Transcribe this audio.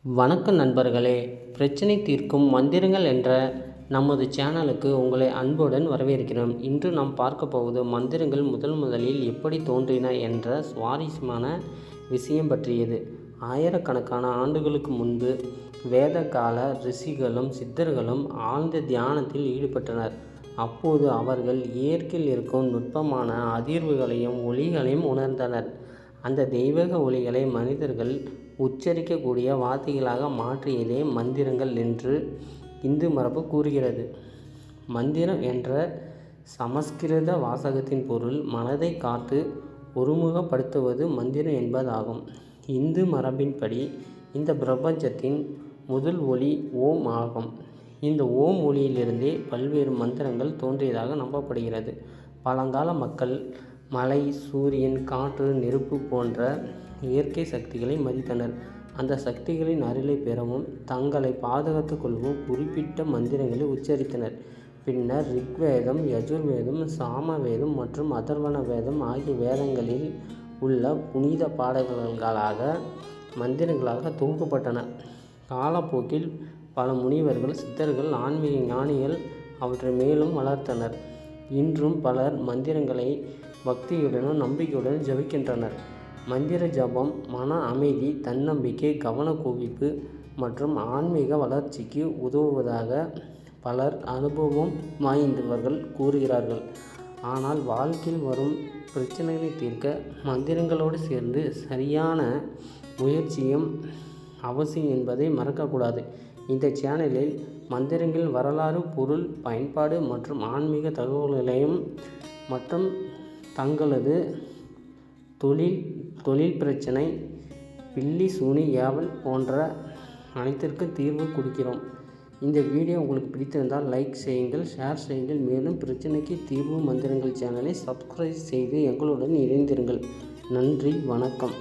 வணக்கம் நண்பர்களே, பிரச்சனை தீர்க்கும் மந்திரங்கள் என்ற நமது சேனலுக்கு உங்களை அன்புடன் வரவேற்கிறோம். இன்று நாம் பார்க்க போவது மந்திரங்கள் முதலில் எப்படி தோன்றின என்ற சுவாரஸ்யமான விஷயம் பற்றியது. ஆயிரக்கணக்கான ஆண்டுகளுக்கு முன்பு வேத கால ரிஷிகளும் சித்தர்களும் ஆழ்ந்த தியானத்தில் ஈடுபட்டனர். அப்போது அவர்கள் இயற்கையில் இருக்கும் நுட்பமான அதிர்வுகளையும் ஒலிகளையும் உணர்ந்தனர். அந்த தெய்வீக ஒலிகளை மனிதர்கள் உச்சரிக்கக்கூடிய வார்த்தைகளாக மாற்றியதே மந்திரங்கள் என்று இந்து மரபு கூறுகிறது. மந்திரம் என்ற சமஸ்கிருத வாசகத்தின் பொருள் மனதை காத்து ஒருமுகப்படுத்துவது மந்திரம் என்பதாகும். இந்து மரபின்படி இந்த பிரபஞ்சத்தின் முதல் ஒலி ஓம் ஆகும். இந்த ஓம் ஒலியிலிருந்தே பல்வேறு மந்திரங்கள் தோன்றியதாக நம்பப்படுகிறது. பழங்கால மக்கள் மழை, சூரியன், காற்று, நெருப்பு போன்ற இயற்கை சக்திகளை மதித்தனர். அந்த சக்திகளின் அருளை பெறவும் தங்களை பாதுகாத்துக் கொள்ளவும் குறிப்பிட்ட மந்திரங்களை உச்சரித்தனர். பின்னர் ரிக்வேதம், யஜுர்வேதம், சாமவேதம் மற்றும் அதர்வண வேதம் ஆகிய வேதங்களில் உள்ள புனித பாடல்களாக மந்திரங்களாக தொகுக்கப்பட்டன. காலப்போக்கில் பல முனிவர்கள், சித்தர்கள், ஆன்மீக ஞானிகள் அவற்றை மேலும் வளர்த்தனர். இன்றும் பலர் மந்திரங்களை பக்தியுடனும் நம்பிக்கையுடன் ஜபிக்கின்றனர். மந்திர ஜபம் மன அமைதி, தன்னம்பிக்கை, கவனக்குவிப்பு மற்றும் ஆன்மீக வளர்ச்சிக்கு உதவுவதாக பலர் அனுபவம் வாய்ந்தவர்கள் கூறுகிறார்கள். ஆனால் வாழ்க்கையில் வரும் பிரச்சனைகளை தீர்க்க மந்திரங்களோடு சேர்ந்து சரியான முயற்சியும் அவசியம் என்பதை மறக்கக்கூடாது. இந்த சேனலில் மந்திரங்கள் வரலாறு, பொருள், பயன்பாடு மற்றும் ஆன்மீக தகவல்களையும் மற்றும் தங்களது தொழில் பிரச்சனை, பில்லி சூனி ஏவல் போன்ற அனைத்திற்கும் தீர்வு கொடுக்கிறோம். இந்த வீடியோ உங்களுக்கு பிடித்திருந்தால் லைக் செய்யுங்கள், ஷேர் செய்யுங்கள். மேலும் பிரச்சனைக்கு தீர்வு மந்திரங்கள் சேனலை சப்ஸ்கிரைப் செய்து எங்களுடன் இணைந்திருங்கள். நன்றி, வணக்கம்.